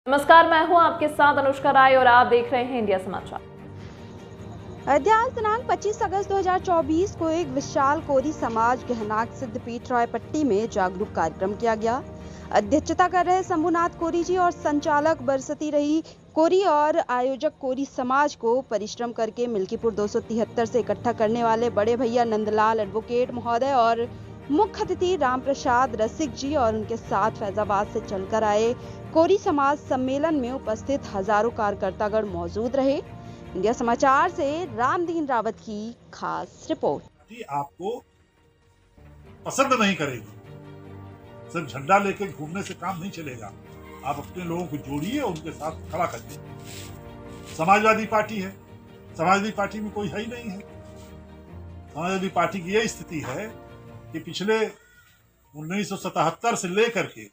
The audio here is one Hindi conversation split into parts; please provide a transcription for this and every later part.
नमस्कार, मैं हूं आपके साथ अनुष्का राय और आप देख रहे हैं इंडिया समाचार। अयोध्या दिनांक 25 अगस्त 2024 को एक विशाल कोरी समाज गहनाक सिद्धपीठ रायपट्टी में जागरूक कार्यक्रम किया गया। अध्यक्षता कर रहे शंभुनाथ कोरी जी और संचालक बरसती रही कोरी और आयोजक कोरी समाज को परिश्रम करके मिल्कीपुर 273 से इकट्ठा करने वाले बड़े भैया नंदलाल एडवोकेट महोदय और मुख्य अतिथि राम प्रसाद रसिक जी और उनके साथ फैजाबाद से चलकर आए कोरी समाज सम्मेलन में उपस्थित हजारों कार्यकर्तागण मौजूद रहे। इंडिया समाचार से रामदीन रावत की खास रिपोर्ट। आपको पसंद नहीं करेगी, सिर्फ झंडा लेके घूमने से काम नहीं चलेगा। आप अपने लोगों को जोड़िए, उनके साथ खड़ा करिए। समाजवादी पार्टी है, समाजवादी पार्टी में कोई है ही नहीं है। समाजवादी पार्टी की यह स्थिति है कि पिछले 1977 से लेकर के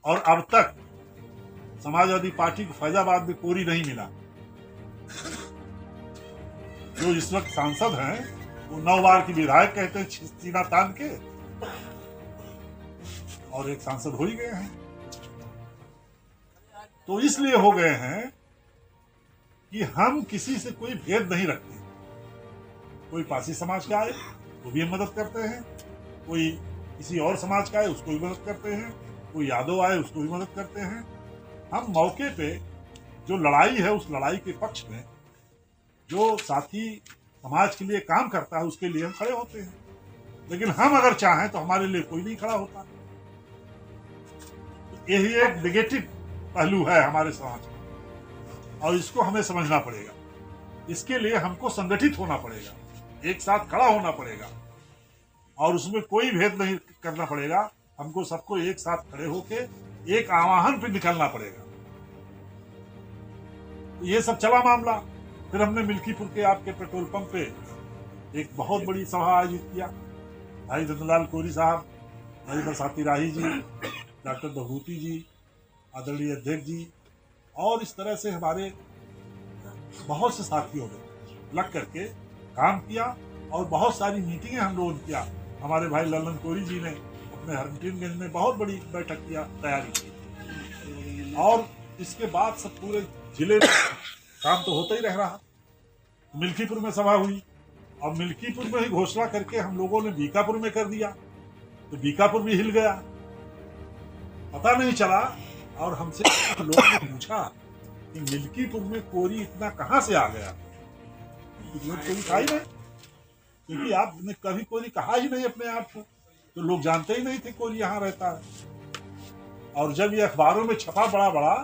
और अब तक समाजवादी पार्टी को फैजाबाद में कोरी नहीं मिला। जो इस वक्त सांसद हैं वो 9 बार की विधायक कहते हैं सीना तान के, और एक सांसद हो ही गए हैं। तो इसलिए हो गए हैं कि हम किसी से कोई भेद नहीं रखते। कोई पासी समाज का आए वो भी हम मदद करते हैं, कोई किसी और समाज का आए उसको भी मदद करते हैं, कोई यादव आए उसको भी मदद करते हैं। हम मौके पे जो लड़ाई है उस लड़ाई के पक्ष में जो साथी समाज के लिए काम करता है उसके लिए हम खड़े होते हैं। लेकिन हम अगर चाहें तो हमारे लिए कोई नहीं खड़ा होता। यही एक नेगेटिव पहलू है हमारे समाज का और इसको हमें समझना पड़ेगा। इसके लिए हमको संगठित होना पड़ेगा, एक साथ खड़ा होना पड़ेगा और उसमें कोई भेद नहीं करना पड़ेगा। हमको सबको एक साथ खड़े होके एक आह्वान पे निकलना पड़ेगा। ये सब चला मामला। फिर हमने मिल्कीपुर के आपके पेट्रोल पंप पे एक बहुत बड़ी सभा आयोजित किया। भाई नंदलाल कोरी साहब, भाई बरसाती राही जी, डॉक्टर भभूति जी, आदरणीय अध्यक्ष जी और इस तरह से हमारे बहुत से साथियों ने लग करके काम किया और बहुत सारी मीटिंगें हम लोगों ने किया। हमारे भाई ललन कोरी जी ने अपने हरमटिनगंज में बहुत बड़ी बैठक किया, तैयारी की और इसके बाद सब पूरे जिले में काम तो होता ही रह रहा। मिल्कीपुर में सभा हुई और मिल्कीपुर में ही घोषणा करके हम लोगों ने बीकापुर में कर दिया, तो बीकापुर भी हिल गया, पता नहीं चला। और हमसे लोगों ने पूछा कि मिल्कीपुर में कोरी इतना कहां से आ गया। कोई था ही नहीं, क्योंकि आपने कभी कोरी कहा ही नहीं अपने आप को, तो लोग जानते ही नहीं थे कोरी यहाँ रहता है। और जब ये अखबारों में छपा बड़ा बड़ा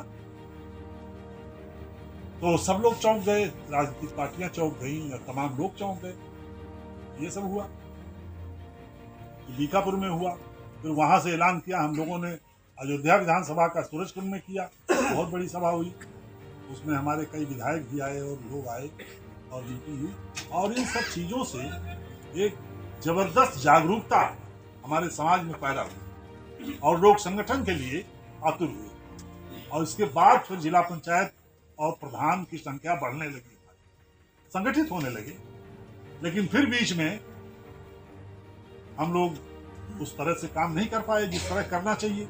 तो सब लोग चौंक गए, राजनीतिक पार्टियां चौंक गई, तमाम लोग चौंक गए। ये सब हुआ, बीकापुर में हुआ। फिर वहां से ऐलान किया हम लोगों ने अयोध्या विधानसभा का सूरजकुंड में किया, बहुत बड़ी सभा हुई। उसमें हमारे कई विधायक भी आए और लोग आए और मीटिंग हुई और इन सब चीज़ों से एक जबरदस्त जागरूकता हमारे समाज में पैदा हुई और लोग संगठन के लिए आतुर हुए। और इसके बाद फिर जिला पंचायत और प्रधान की संख्या बढ़ने लगी, संगठित होने लगे। लेकिन फिर बीच में हम लोग उस तरह से काम नहीं कर पाए जिस तरह करना चाहिए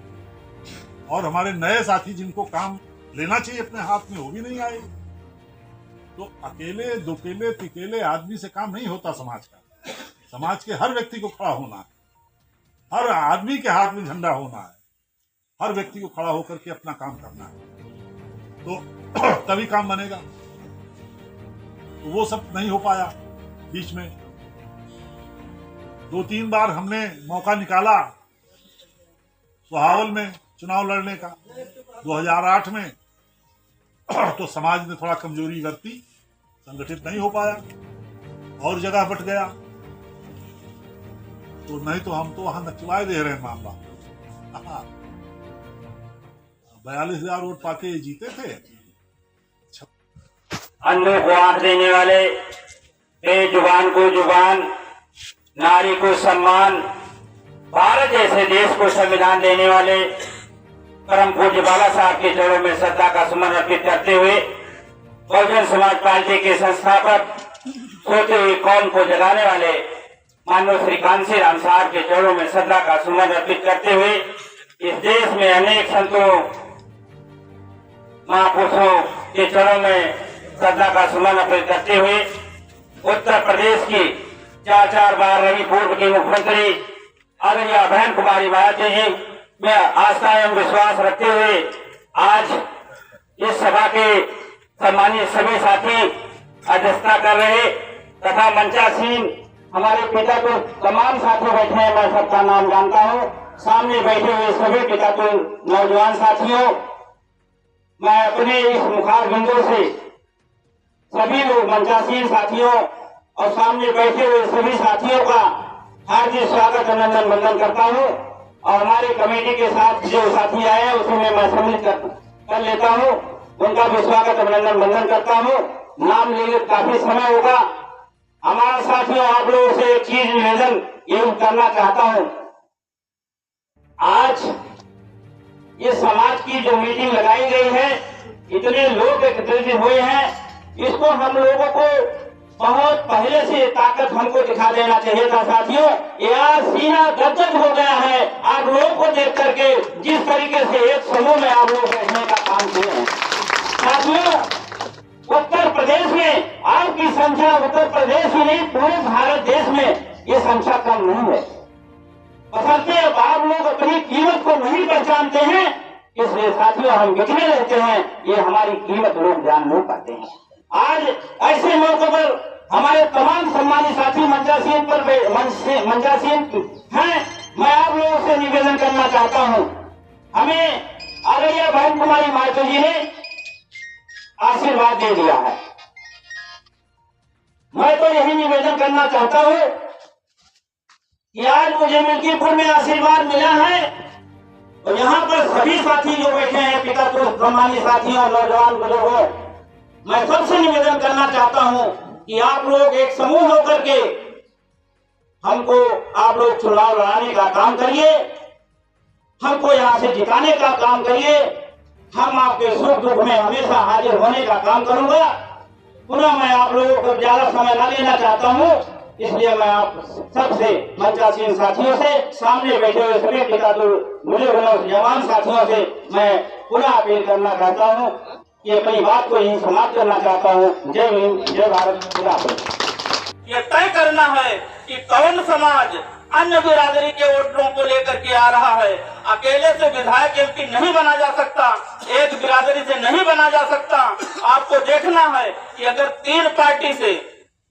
और हमारे नए साथी जिनको काम लेना चाहिए अपने हाथ में वो भी नहीं आए। तो अकेले दुकेले तिकेले आदमी से काम नहीं होता समाज का। समाज के हर व्यक्ति को खड़ा होना है, हर आदमी के हाथ में झंडा होना है, हर व्यक्ति को खड़ा होकर के अपना काम करना है, तो तभी काम बनेगा। तो वो सब नहीं हो पाया। बीच में 2-3 बार हमने मौका निकाला सुहावल में चुनाव लड़ने का 2008 में, तो समाज ने थोड़ा कमजोरी बरती, संगठित नहीं हो पाया और जगह बट गया। तो नहीं तो हम तो वहां नचवाए दे रहे हैं मामला। 42,000 वोट पाके जीते थे। अंधों को आंख देने वाले, बेजुबान को जुबान, नारी को सम्मान, भारत जैसे देश को संविधान देने वाले परम पूज्य बाला साहब के चरणों में श्रद्धा का सुमन अर्पित करते हुए बहुजन समाज पार्टी के संस्थापक, सोते हुए कौम को जगाने वाले मानव श्री कांसी राम साहब के चरणों में श्रद्धा का सुमन अर्पित करते हुए इस देश में अनेक संतों महापुरुषों के चरणों में श्रद्धा का सुमन अर्पित करते हुए उत्तर प्रदेश की 4 बार रही पूर्व की मुख्यमंत्री आदरणीय बहन कुमारी मायावती जी में आस्था एवं विश्वास रखते हुए आज इस सभा के सम्मानित सभी साथी अध्यक्षता कर रहे तथा मंचासीन हमारे पिता तो तमाम साथी बैठे हैं, मैं सबका नाम जानता हूँ। सामने बैठे हुए सभी पिता तो नौजवान साथियों, मैं अपने इस मुखार बिंदु से सभी लोग मंचासीन साथियों और सामने बैठे हुए सभी साथियों का हार्दिक स्वागत अभिनंदन वंदन करता हूँ। और हमारे कमेटी के साथ जो साथी आए हैं उसमें मैं सम्मिलित कर लेता हूँ, उनका भी स्वागत अभिनंदन वंदन करता हूँ। नाम लेने काफी समय होगा। हमारे साथियों, आप लोगों से एक चीज निवेदन एवं करना चाहता हूँ। आज ये समाज की जो मीटिंग लगाई गई है, इतने लोग एकत्रित हुए हैं, इसको हम लोगों को बहुत पहले से ताकत हमको दिखा देना चाहिए था साथियों। यार सीना गदगद हो गया है आप लोगों को देख करके, जिस तरीके से एक समूह में आप लोग बैठने का काम किए हैं। साथियों, उत्तर प्रदेश में आपकी संख्या उत्तर प्रदेश ही नहीं पूरे भारत देश में ये संख्या कम नहीं है। बशर्ते अब आप लोग अपनी कीमत को नहीं पहचानते हैं, इसलिए साथियों हम बिखरे रहते हैं, ये हमारी कीमत लोग जान नहीं पाते हैं। आज ऐसे मौके पर हमारे तमाम सम्मानित साथी मंचासीन हैं, मैं आप लोगों से निवेदन करना चाहता हूँ। हमें आदरणीय बहन कुमारी मायावती जी ने आशीर्वाद दे दिया है। मैं तो यही निवेदन करना चाहता हूँ कि आज मुझे मिल्कीपुर में आशीर्वाद मिला है और यहाँ पर सभी साथी जो बैठे हैं, पिता तो सम्मानित साथियों, नौजवान बुजुर्गों, मैं सबसे निवेदन करना चाहता हूँ कि आप लोग एक समूह होकर के हमको आप लोग चुनाव लड़ाने का काम करिए, हमको यहाँ से जिताने का काम करिए। हम आपके सुख दुख में हमेशा हाजिर होने का काम करूंगा। पुनः मैं आप लोगों को ज्यादा समय न लेना चाहता हूँ, इसलिए मैं आप सबसे मंचासीन साथियों से, सामने बैठे हुए सभी पिता तो बुजुर्ग जवान साथियों से मैं पुनः अपील करना चाहता हूँ कि अपनी बात को यही समाप्त करना चाहता हूँ। जय हिंद, जय भारत, खुदा हाफिज़। ये तय करना है कि कौन समाज अन्य बिरादरी के वोटरों को लेकर के आ रहा है। अकेले से विधायक एमपी नहीं बना जा सकता, एक बिरादरी से नहीं बना जा सकता। आपको देखना है कि अगर 3 पार्टी से,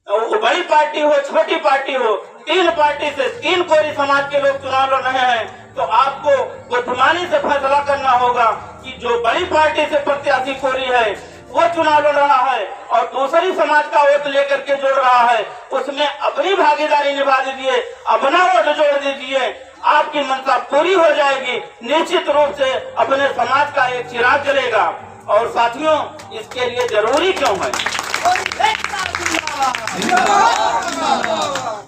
बड़ी पार्टी हो छोटी पार्टी हो, 3 पार्टी से 3 कोरी समाज के लोग चुनाव लड़ रहे हैं, तो आपको बुद्धिमानी से फैसला करना होगा कि जो बड़ी पार्टी से प्रत्याशी कोरी है वो चुनाव लड़ रहा है और दूसरी समाज का वोट लेकर के जोड़ रहा है, उसमें अपनी भागीदारी निभा दीजिए, अपना वोट जोड़ दीजिए, आपकी मंशा पूरी हो जाएगी। निश्चित रूप से अपने समाज का एक चिराग जलेगा। और साथियों, इसके लिए जरूरी क्यों है?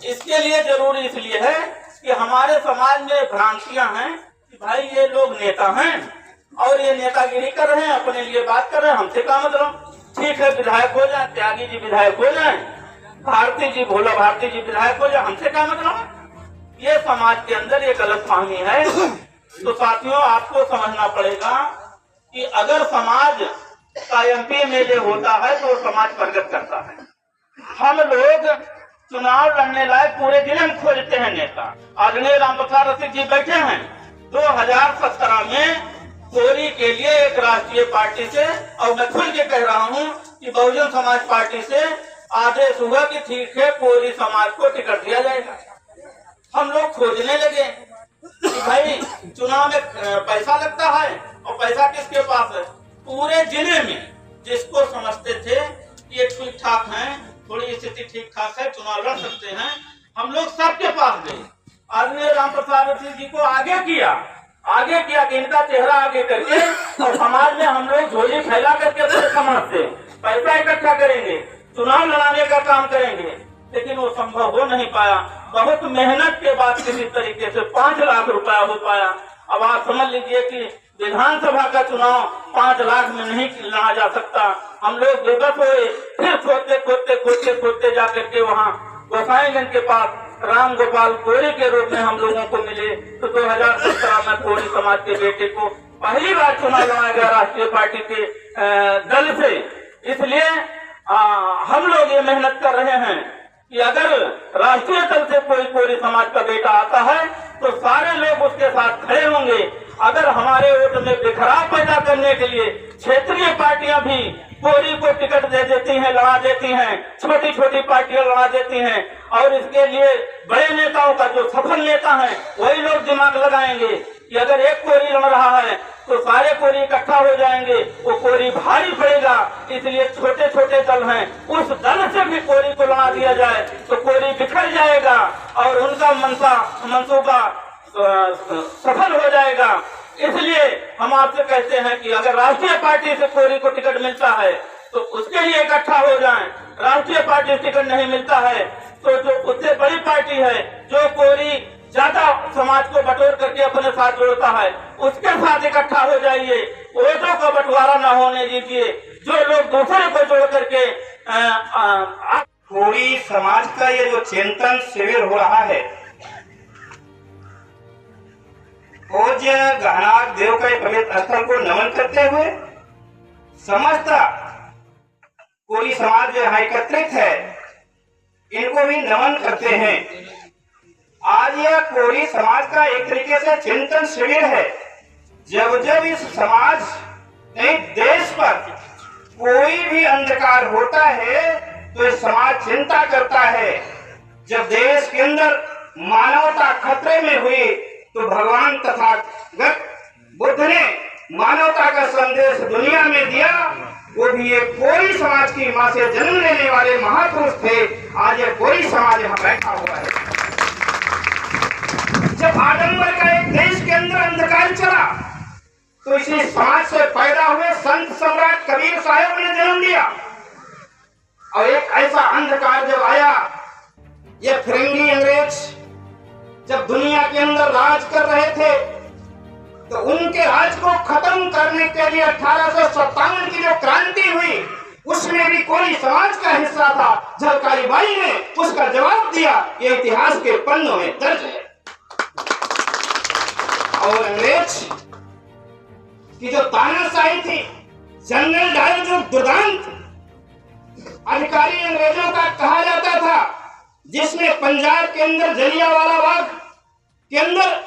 इसके लिए जरूरी इसलिए है कि हमारे समाज में भ्रांतियां हैं कि भाई ये लोग नेता हैं और ये नेतागिरी कर रहे हैं, अपने लिए बात कर रहे हैं, हमसे क्या मतलब। ठीक है, विधायक हो जाए, त्यागी जी विधायक हो जाए, भारती जी भोला भारती जी विधायक हो जाए, हमसे क्या मतलब। ये समाज के अंदर एक गलतफहमी है। तो साथियों, आपको समझना पड़ेगा कि अगर समाज का एमपी एमएलए होता है तो समाज प्रगत करता है। हम लोग चुनाव लड़ने लायक पूरे जिले में खोजते हैं नेता। आदरणीय रामप्रसाद रसिक जी बैठे हैं। 2017 में कोरी के लिए एक राष्ट्रीय पार्टी से, और मैं खुल के कह रहा हूँ कि बहुजन समाज पार्टी से आदेश हुआ कि ठीक है, कोरी समाज को टिकट दिया जाएगा। हम लोग खोजने लगे कि भाई चुनाव में पैसा लगता है और पैसा किसके पास है। पूरे जिले में जिसको समझते थे कि ये ठीक ठाक है, थोड़ी स्थिति ठीक ठाक है, चुनाव लड़ सकते हैं, हम लोग सबके पास गए। आदरणीय रामप्रसाद जी को आगे किया कि इनका चेहरा आगे करके और समाज में हम लोग झोली फैला करके पूरे समाज से पैसा इकट्ठा करेंगे, चुनाव लड़ाने का काम करेंगे। लेकिन वो संभव हो नहीं पाया। बहुत मेहनत के बाद किसी तरीके से 5 लाख रुपया हो पाया। अब आप समझ लीजिए कि विधानसभा का चुनाव 5 लाख में नहीं लड़ा जा सकता। हम लोग बेबस हुए, फिर खोदते जा करके वहाँ गोसाईगंज के पास राम गोपाल कोरी के रूप में हम लोगों को मिले। तो 2017 में कोरी समाज के बेटे को पहली बार चुनाव लड़ा गया राष्ट्रीय पार्टी के दल से। इसलिए हम लोग ये मेहनत कर रहे हैं कि अगर राष्ट्रीय दल से कोई कोरी समाज का बेटा आता है तो सारे लोग उसके साथ खड़े होंगे। अगर हमारे वोट में बिखराव पैदा करने के लिए क्षेत्रीय पार्टियां भी कोरी को टिकट दे देती हैं, लड़ा देती हैं, छोटी छोटी पार्टियां लड़ा देती हैं, और इसके लिए बड़े नेताओं का जो सफल नेता है वही लोग दिमाग लगाएंगे कि अगर एक कोरी लड़ रहा है तो सारे कोरी इकट्ठा हो जाएंगे, वो कोरी भारी पड़ेगा। इसलिए छोटे छोटे दल हैं, उस दल से भी कोरी को लड़ा दिया जाए तो कोरी बिखर जाएगा और उनका मंसूबा सफल हो जाएगा। इसलिए हम आपसे कहते हैं कि अगर राष्ट्रीय पार्टी से कोरी को टिकट मिलता है तो उसके लिए इकट्ठा हो जाएं। राष्ट्रीय पार्टी से टिकट नहीं मिलता है तो जो उससे बड़ी पार्टी है, जो कोरी ज्यादा समाज को बटोर करके अपने साथ जोड़ता है, उसके साथ इकट्ठा हो जाइए। वोटों का बंटवारा न होने दीजिए। जो लोग दूसरे को जोड़ करके कोरी समाज का ये जो चिंतन शिविर हो रहा है, पूज्य गहनाथ देव के पवित्र स्थल को नमन करते हुए समस्त कोरी समाज जो यहाँ एकत्रित है इनको भी नमन करते हैं। आज यह कोरी समाज का एक तरीके से चिंतन शिविर है। जब जब इस समाज देश पर कोई भी अंधकार होता है तो इस समाज चिंता करता है। जब देश के अंदर मानवता खतरे में हुई तो भगवान तथागत बुद्ध ने मानवता का संदेश दुनिया में दिया। वो भी एक कोरी समाज की मां से जन्म लेने वाले महापुरुष थे। आज ये कोरी समाज यहाँ बैठा हुआ है। जब आडंबर का एक देश के अंदर अंधकार चला तो इसी समाज से पैदा हुए संत सम्राट कबीर साहब ने जन्म दिया। और एक ऐसा अंधकार जब आया, ये फिरंगी अंग्रेज जब दुनिया के अंदर राज कर रहे थे तो उनके राज को खत्म करने के लिए 1857 की जो क्रांति हुई उसमें भी कोरी समाज का हिस्सा था। झलकारी बाई ने उसका जवाब दिया, ये इतिहास के पन्नों में दर्ज है। और अंग्रेज की जो तानाशाही थी, जनरल डायर जो दुर्दांत अधिकारी अंग्रेजों का कहा जाता था, जिसने पंजाब के अंदर जलियांवाला बाग के अंदर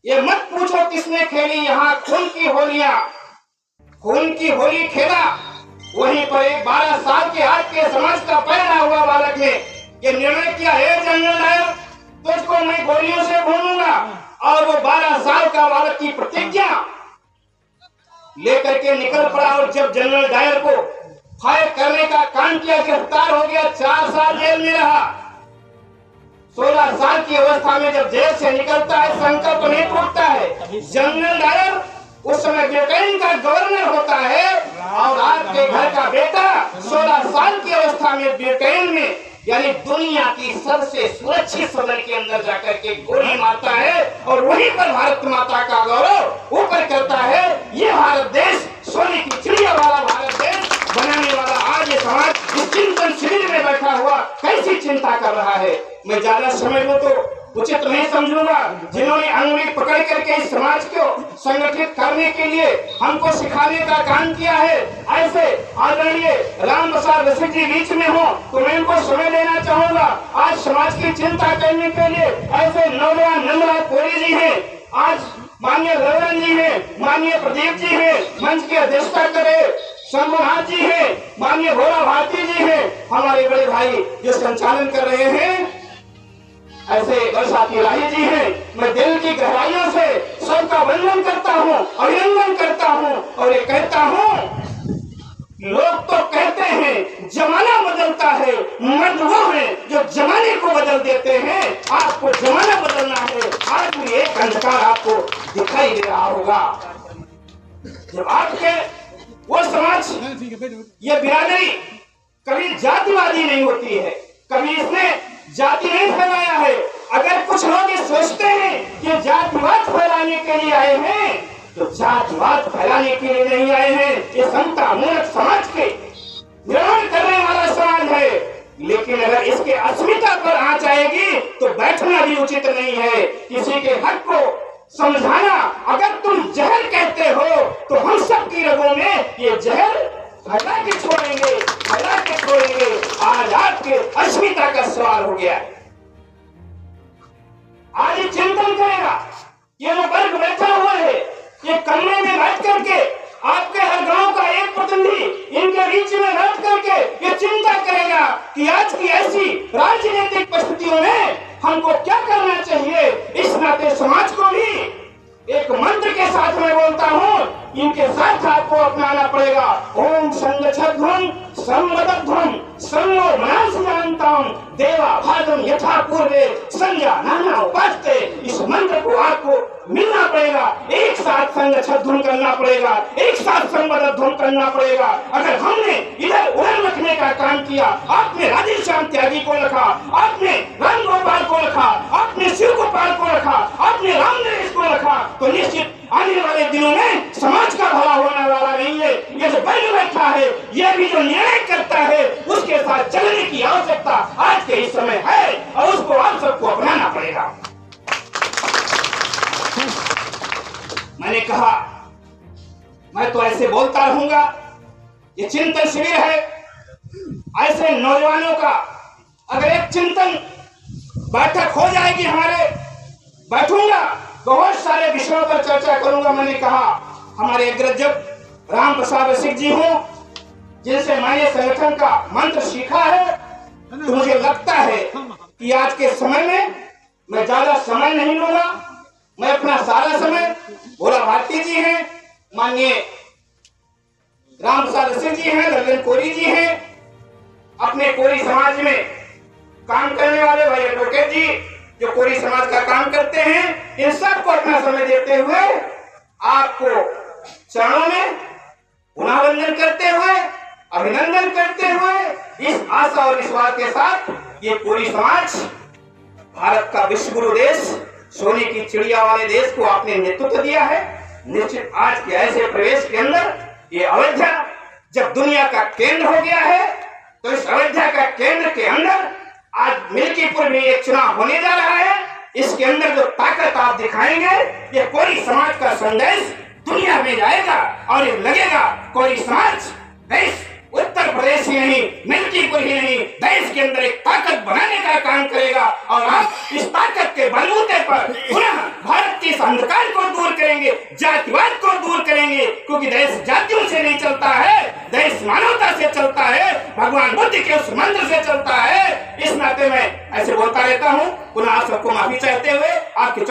ये मत पूछो किसने खेली यहाँ खून की होलियां, खून की होली खेला। वहीं पर एक 12 साल के आज के समाज का पैदा हुआ बालक ने ये निर्णय किया, है जनरल डायर तुझको मैं गोलियों से भूनूंगा। और वो 12 साल का बालक की प्रतिज्ञा लेकर के निकल पड़ा। और जब जनरल डायर को फायर करने का काम किया, गिरफ्तार हो गया, 4 साल जेल में रहा। 16 साल की अवस्था में जब जेल से निकलता है, संकल्प नहीं टूटता है। जनरल डायर उस समय ब्रिटेन का गवर्नर होता है और आपके घर का बेटा 16 साल की अवस्था में ब्रिटेन में यानी दुनिया की सबसे सुरक्षित सदन के अंदर जाकर के गोली मारता है और वहीं पर भारत माता का गौरव ऊपर करता है। ये भारत देश सोने की चिड़िया वाला भारत देश बनाने वाला आज ये समाज इस चिंतन शिविर में बैठा हुआ कैसी चिंता कर रहा है। मैं ज्यादा समय लूं तो उचित नहीं समझूंगा। जिन्होंने अंगुली पकड़ करके इस समाज को संगठित करने के लिए हमको सिखाने का काम किया है, ऐसे आदरणीय राम प्रसाद रसिक जी बीच में हो तो मैं इनको समय देना चाहूंगा। आज समाज की चिंता करने के लिए ऐसे नौजवान नंदलाल कोरी जी हैं, आज माननीय रघुवन जी हैं, माननीय प्रदीप जी हैं, मंच की अध्यक्षता करे शंभुनाथ जी हैं, माननीय भोला भारती जी हैं, हमारे बड़े भाई जो संचालन कर रहे हैं ऐसे बरसाती राही जी हैं। मैं दिल की गहराइयों से सबका वंदन करता हूँ, अभिनंदन करता हूँ और ये कहता हूँ, लोग तो कहते हैं जमाना बदलता है, मर्द वो है जो जमाने को बदल देते हैं। आपको जमाना बदलना है। आज भी एक अंधकार आपको दिखाई दे रहा होगा। जब आपके वो समाज, ये बिरादरी कभी जातिवादी नहीं होती है, कभी इसने जाति नहीं फैलाया है। अगर कुछ लोग ये सोचते हैं कि जातिवाद फैलाने के लिए आए हैं तो जातिवाद फैलाने के लिए नहीं आए हैं। ये समता मूलक समाज के निर्माण करने वाला समाज है। लेकिन अगर इसके अस्मिता पर आंच आएगी तो बैठना भी उचित नहीं है। किसी के हक को समझाना, अगर तुम जहर कहते हो तो हम सबकी रगों में ये जहर फैला के छोड़ेंगे, फैला के छोड़ेंगे। आज आपके अस्मिता का सवाल हो गया है। आज ये चिंतन करेगा, ये जो वर्ग बैठा हुआ है, ये कमरे में बैठ करके आपके हर गांव का एक प्रतिनिधि इनके बीच में बैठ करके ये चिंता करेगा कि आज की ऐसी राजनीतिक परिस्थितियों में हमको क्या करना चाहिए। इस नाते समाज को भी एक मंत्र के साथ मैं बोलता हूँ, इनके साथ आपको अपनाना पड़ेगा। ओम संगच्छध्वं संवदध्वं संगो मनसुजानतां देवा भागम यथा पूर्वे संज्ञा नाना उपास्ते। इस मंत्र को आपको मिलना पड़ेगा, एक साथ संगच्छध्वं करना पड़ेगा, एक साथ संवदध्वं करना पड़ेगा। अगर हमने इधर उधर रखने का काम किया, आपने राधेश्याम त्यागी को रखा, आपने राम गोपाल को रखा, आपने शिव गोपाल को रखा, आपने राम नरेश को रखा, तो निश्चित आने वाले दिनों में समाज का भला होने वाला नहीं है। ये जो वर्ग बैठा है, ये भी जो निर्णय करता है, उसके साथ चलने की आवश्यकता आज के इस समय है और उसको आप सबको अपनाना पड़ेगा। मैंने कहा मैं तो ऐसे बोलता रहूंगा, ये चिंतन शिविर है। ऐसे नौजवानों का अगर एक चिंतन बैठक हो जाएगी हमारे, बैठूंगा बहुत सारे विषयों पर चर्चा करूंगा। मैंने कहा हमारे अग्रज राम प्रसाद रसिक जी हों, जिनसे मैंने संगठन का मंत्र सीखा है, तो मुझे लगता है कि आज के समय में मैं ज्यादा समय नहीं लूंगा। मैं अपना सारा समय, भोला भारती जी हैं, माननीय राम प्रसाद रसिक जी हैं, ललन कोरी जी हैं, अपने कोरी समाज में काम करने वाले भाई एडवोकेट जी जो कोरी समाज का काम करते हैं, इन सबको अपना समय देते हुए आपको चरणों में पुनर्वंदन करते हुए, अभिनंदन करते हुए, इस आशा और विश्वास के साथ ये कोरी समाज भारत का विश्व गुरु देश, सोने की चिड़िया वाले देश को आपने नेतृत्व दिया है। निश्चित आज के ऐसे प्रवेश के अंदर ये अयोध्या जब दुनिया का केंद्र हो गया है, तो इस अयोध्या का केंद्र के अंदर आज मिल्कीपुर में एक चुनाव होने जा रहा है। इसके अंदर जो ताकत आप दिखाएंगे, ये कोरी समाज का संदेश दुनिया में जाएगा और ये लगेगा कोरी समाज देश, उत्तर प्रदेश ही नहीं, मिल्कीपुर ही नहीं, देश के अंदर एक ताकत बनाने का काम करेगा। और आप इस ताकत के बलबूते पर पुनः भारत के इस अंधकार को दूर करेंगे, जातिवाद को दूर करेंगे, क्योंकि देश जातियों से नहीं चलता है, देश मानवता से चलता है, भगवान बुद्ध के उस मंत्र से चलता है। इस नाते मैं ऐसे बोलता रहता हूँ। पुनः आप सबको माफी चाहते हुए आपके